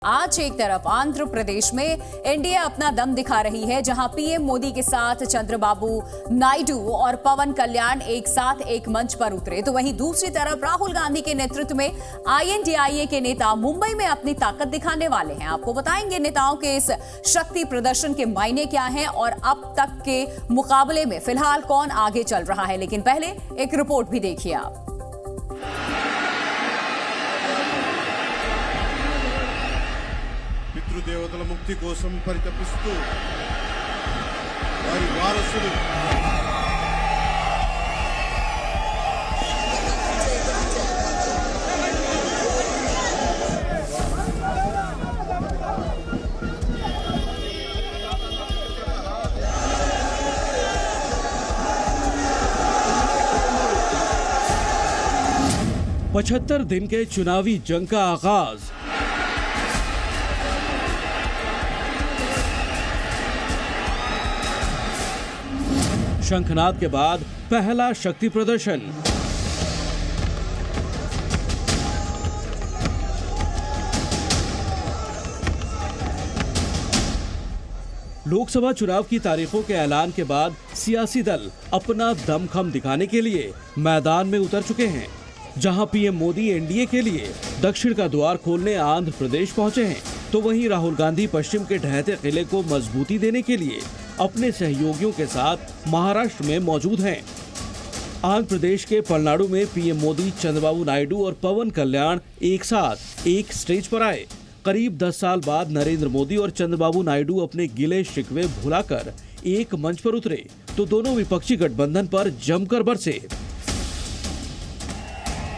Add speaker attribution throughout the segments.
Speaker 1: आज एक तरफ आंध्र प्रदेश में एनडीए अपना दम दिखा रही है, जहां पीएम मोदी के साथ चंद्रबाबू नायडू और पवन कल्याण एक साथ एक मंच पर उतरे, तो वहीं दूसरी तरफ राहुल गांधी के नेतृत्व में आईएनडीआईए के नेता मुंबई में अपनी ताकत दिखाने वाले हैं। आपको बताएंगे नेताओं के इस शक्ति प्रदर्शन के मायने क्या हैं और अब तक के मुकाबले में फिलहाल कौन आगे चल रहा है। लेकिन पहले एक रिपोर्ट भी देखिए आप।
Speaker 2: పితృదేవతల ముక్తి కోసం పరితపిస్తూ వారి వారసులు
Speaker 3: पचहत्तर दिन के चुनावी जंग का आगाज। शंखनाद के बाद पहला शक्ति प्रदर्शन। लोकसभा चुनाव की तारीखों के ऐलान के बाद सियासी दल अपना दमखम दिखाने के लिए मैदान में उतर चुके हैं। जहां पीएम मोदी एनडीए के लिए दक्षिण का द्वार खोलने आंध्र प्रदेश पहुंचे हैं, तो वहीं राहुल गांधी पश्चिम के ढहते किले को मजबूती देने के लिए अपने सहयोगियों के साथ महाराष्ट्र में मौजूद हैं। आंध्र प्रदेश के पलनाडु में पीएम मोदी, चंद्रबाबू नायडू और पवन कल्याण एक साथ एक स्टेज पर आए। करीब 10 साल बाद नरेंद्र मोदी और चंद्रबाबू नायडू अपने गिले शिकवे भुलाकर एक मंच पर उतरे, तो दोनों विपक्षी गठबंधन पर जमकर बरसे।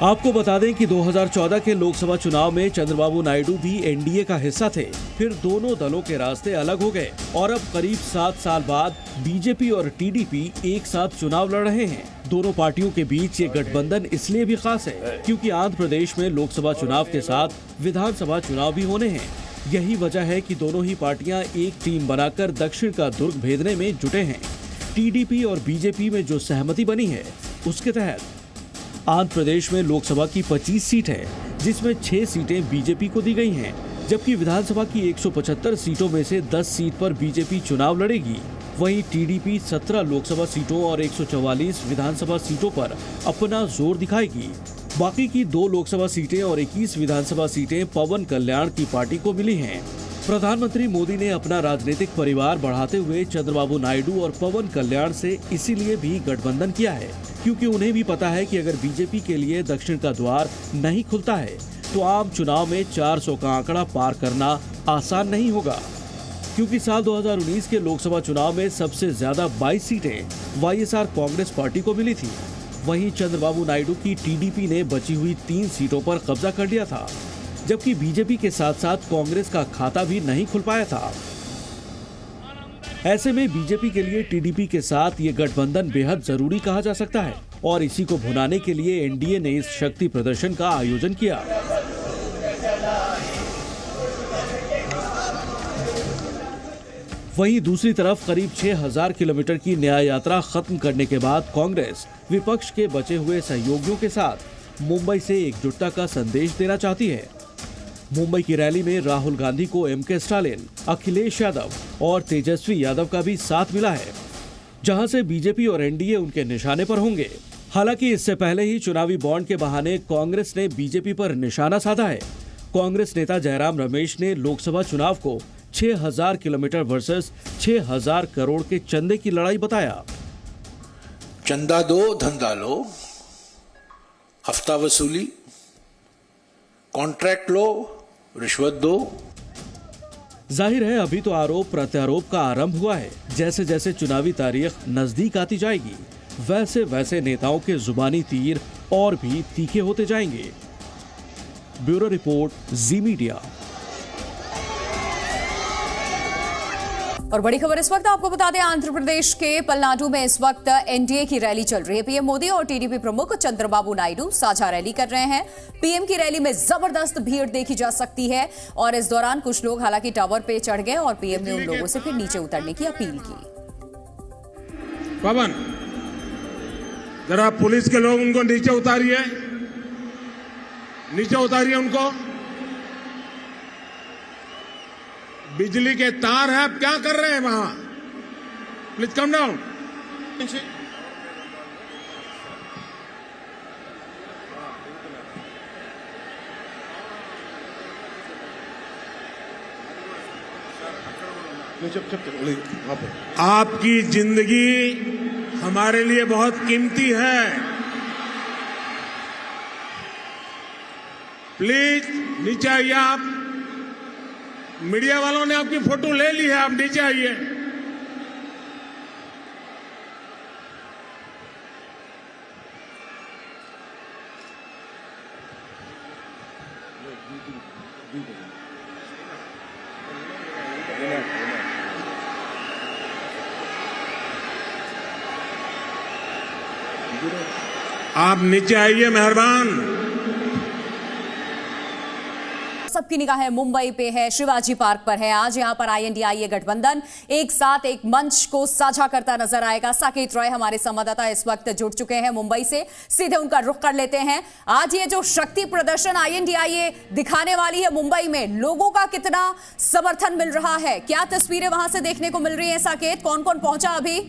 Speaker 3: आपको बता दें कि 2014 के लोकसभा चुनाव में चंद्रबाबू नायडू भी एनडीए का हिस्सा थे, फिर दोनों दलों के रास्ते अलग हो गए और अब करीब 7 साल बाद बीजेपी और टीडीपी एक साथ चुनाव लड़ रहे हैं। दोनों पार्टियों के बीच ये गठबंधन इसलिए भी खास है क्योंकि आंध्र प्रदेश में लोकसभा चुनाव के साथ विधानसभा चुनाव भी होने हैं। यही वजह है कि दोनों ही पार्टियां एक टीम बनाकर दक्षिण का दुर्ग भेदने में जुटे हैं। टीडीपी और बीजेपी में जो सहमति बनी है, उसके तहत आंध्र प्रदेश में लोकसभा की 25 सीट है, जिसमें 6 सीटें बीजेपी को दी गई हैं, जबकि विधानसभा की 175 सीटों में से 10 सीट पर बीजेपी चुनाव लड़ेगी। वहीं टीडीपी 17 लोकसभा सीटों और 144 विधानसभा सीटों पर अपना जोर दिखाएगी। बाकी की 2 लोकसभा सीटें और 21 विधानसभा सीटें पवन कल्याण की पार्टी को मिली हैं। प्रधानमंत्री मोदी ने अपना राजनीतिक परिवार बढ़ाते हुए चंद्रबाबू नायडू और पवन कल्याण से इसीलिए भी गठबंधन किया है, क्योंकि उन्हें भी पता है कि अगर बीजेपी के लिए दक्षिण का द्वार नहीं खुलता है तो आम चुनाव में 400 का आंकड़ा पार करना आसान नहीं होगा। क्योंकि साल 2019 के लोकसभा चुनाव में सबसे ज्यादा 22 सीटें वाईएसआर कांग्रेस पार्टी को मिली थी। वहीं चंद्रबाबू नायडू की टीडीपी ने बची हुई 3 सीटों पर कब्जा कर लिया था, जबकि बीजेपी के साथ साथ कांग्रेस का खाता भी नहीं खुल पाया था। ऐसे में बीजेपी के लिए टीडीपी के साथ ये गठबंधन बेहद जरूरी कहा जा सकता है और इसी को भुनाने के लिए एनडीए ने इस शक्ति प्रदर्शन का आयोजन किया। वहीं दूसरी तरफ करीब 6000 किलोमीटर की न्याय यात्रा खत्म करने के बाद कांग्रेस विपक्ष के बचे हुए सहयोगियों के साथ मुंबई से एकजुटता का संदेश देना चाहती है। मुंबई की रैली में राहुल गांधी को एमके स्टालिन, अखिलेश यादव और तेजस्वी यादव का भी साथ मिला है, जहां से बीजेपी और एनडीए उनके निशाने पर होंगे। हालांकि इससे पहले ही चुनावी बॉन्ड के बहाने कांग्रेस ने बीजेपी पर निशाना साधा है। कांग्रेस नेता जयराम रमेश ने लोकसभा चुनाव को 6000 किलोमीटर वर्सेस 6000 करोड़ के चंदे की लड़ाई बताया।
Speaker 4: चंदा दो, धंधा लो, हफ्ता वसूली, कॉन्ट्रैक्ट लो, रिश्वत दो।
Speaker 3: जाहिर है अभी तो आरोप प्रत्यारोप का आरंभ हुआ है। जैसे जैसे चुनावी तारीख नजदीक आती जाएगी, वैसे वैसे नेताओं के जुबानी तीर और भी तीखे होते जाएंगे। ब्यूरो रिपोर्ट, जी मीडिया।
Speaker 1: और बड़ी खबर इस वक्त आपको बता दें, आंध्र प्रदेश के पलनाडु में इस वक्त एनडीए की रैली चल रही है। पीएम मोदी और टीडीपी प्रमुख चंद्रबाबू नायडू साझा रैली कर रहे हैं। पीएम की रैली में जबरदस्त भीड़ देखी जा सकती है और इस दौरान कुछ लोग हालांकि टावर पे चढ़ गए और पीएम ने उन लोगों से फिर नीचे उतरने की अपील की।
Speaker 2: पवन, जरा पुलिस के लोग उनको नीचे उतारिए उनको। बिजली के तार है, आप क्या कर रहे हैं वहां? Please come down. आपकी जिंदगी हमारे लिए बहुत कीमती है। प्लीज नीचे आइए। आप मीडिया वालों ने आपकी फोटो ले ली है, आप नीचे आइए। आप नीचे आइए, मेहरबान।
Speaker 1: सबकी निगाहें मुंबई पे है, शिवाजी पार्क पर है। आज यहां पर INDIA गठबंधन एक साथ एक मंच को साझा करता नजर आएगा। साकेत रॉय हमारे संवाददाता इस वक्त जुड़ चुके हैं मुंबई से, सीधे उनका रुख कर लेते हैं। आज ये जो शक्ति प्रदर्शन INDIA दिखाने वाली है मुंबई में, लोगों का कितना समर्थन मिल रहा है, क्या तस्वीरें वहां से देखने को मिल रही है? साकेत, कौन कौन पहुंचा अभी?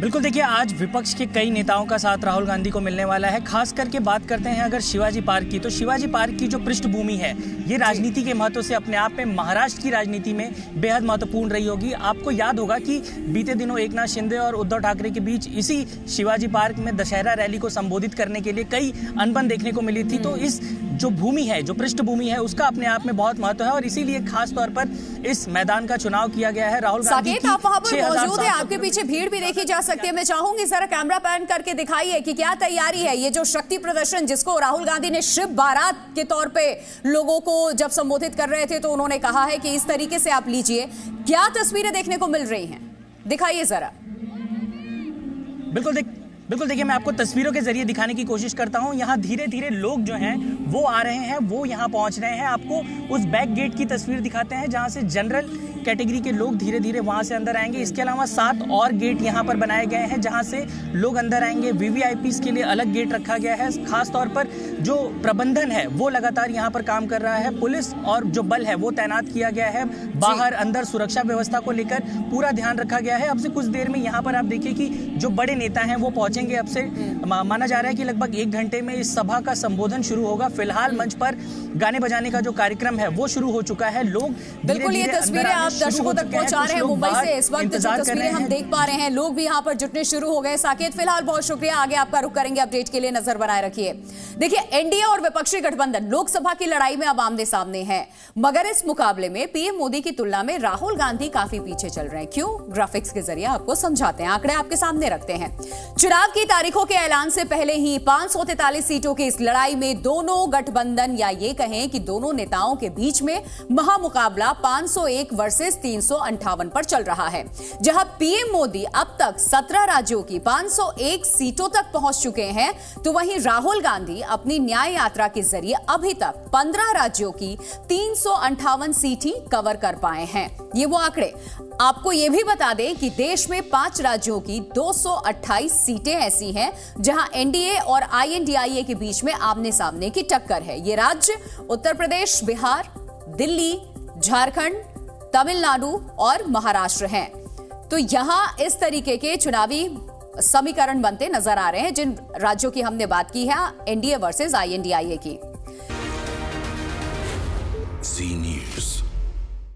Speaker 5: बिल्कुल, देखिए आज विपक्ष के कई नेताओं का साथ राहुल गांधी को मिलने वाला है। खास करके बात करते हैं अगर शिवाजी पार्क की, तो शिवाजी पार्क की जो पृष्ठभूमि है ये राजनीति के महत्व से अपने आप में महाराष्ट्र की राजनीति में बेहद महत्वपूर्ण रही होगी। आपको याद होगा कि बीते दिनों एकनाथ शिंदे और उद्धव ठाकरे के बीच इसी शिवाजी पार्क में दशहरा रैली को संबोधित करने के लिए कई अनबन देखने को मिली थी। तो इस जो भूमि है, जो पृष्ठभूमि है, उसका अपने आप में बहुत महत्व है और इसीलिए खास तौर पर इस मैदान का चुनाव किया गया है। राहुल गांधी
Speaker 1: साकेत, आप वहां पर मौजूद हैं, आपके पीछे भीड़ भी देखी जा सकती है। मैं चाहूंगी जरा कैमरा पैन करके दिखाइए कि क्या तैयारी है। ये जो शक्ति प्रदर्शन जिसको राहुल गांधी ने शिव बारात के तौर पे लोगों को जब संबोधित कर रहे थे तो उन्होंने कहा है कि इस तरीके से आप लीजिए, क्या तस्वीरें देखने को मिल रही हैं, दिखाइए जरा।
Speaker 5: बिल्कुल देखिए, मैं आपको तस्वीरों के जरिए दिखाने की कोशिश करता हूं। यहाँ धीरे धीरे लोग जो हैं वो आ रहे हैं, वो यहाँ पहुंच रहे हैं। आपको उस बैक गेट की तस्वीर दिखाते हैं जहां से जनरल कैटेगरी के लोग धीरे धीरे वहां से अंदर आएंगे। इसके अलावा 7 और गेट यहाँ पर बनाए गए हैं जहां से लोग अंदर आएंगे। VVIPs के लिए अलग गेट रखा गया है। खास तौर पर जो प्रबंधन है वो लगातार यहाँ पर काम कर रहा है। पुलिस और जो बल है वो तैनात किया गया है। बाहर अंदर सुरक्षा व्यवस्था को लेकर पूरा ध्यान रखा गया है। अब से कुछ देर में यहाँ पर आप देखिए कि जो बड़े नेता हैं वो पहुंचेंगे। अब से माना जा रहा है कि लगभग 1 घंटे में इस सभा का संबोधन शुरू होगा। फिलहाल मंच पर गाने बजाने का जो कार्यक्रम है वो शुरू हो चुका है। लोग
Speaker 1: बिल्कुल, ये तस्वीरें आप दर्शकों तक पहुंचा रहे हैं मुंबई से। इस वक्त जो तस्वीरें हम देख पा रहे हैं, लोग भी यहाँ पर जुटने शुरू हो गए। साकेत, फिलहाल बहुत शुक्रिया, आगे आपका रुख करेंगे। अपडेट के लिए नजर बनाए रखिए। देखिए, एनडीए और विपक्षी गठबंधन लोकसभा की लड़ाई में अब आमने सामने है, मगर इस मुकाबले में पीएम मोदी की तुलना में राहुल गांधी काफी पीछे चल रहे हैं। क्यों? ग्राफिक्स के जरिए आपको समझाते हैं, आंकड़े आपके सामने रखते हैं। चुनाव की तारीखों के ऐलान से पहले ही 543 सीटों की इस लड़ाई में दोनों गठबंधन, या ये कहें कि दोनों नेताओं के बीच में महामुकाबला 501 वर्सेस 358 पर चल रहा है। जहां पीएम मोदी अब तक 17 राज्यों की 501 सीटों तक पहुंच चुके हैं, तो वहीं राहुल गांधी अपनी न्याय यात्रा के जरिए अभी तक 15 राज्यों की 358 सीट ही कवर कर पाए हैं। ये वो आंकड़े। आपको यह भी बता दें कि देश में 5 राज्यों की 228 सीटें ऐसी हैं जहां एनडीए और INDIA के बीच में आमने सामने की टक्कर है। ये राज्य उत्तर प्रदेश, बिहार, दिल्ली, झारखंड, तमिलनाडु और महाराष्ट्र हैं। तो यहां इस तरीके के चुनावी समीकरण बनते नजर आ रहे हैं जिन राज्यों की हमने बात की है, एनडीए वर्सेस INDIA की।
Speaker 6: Zee News.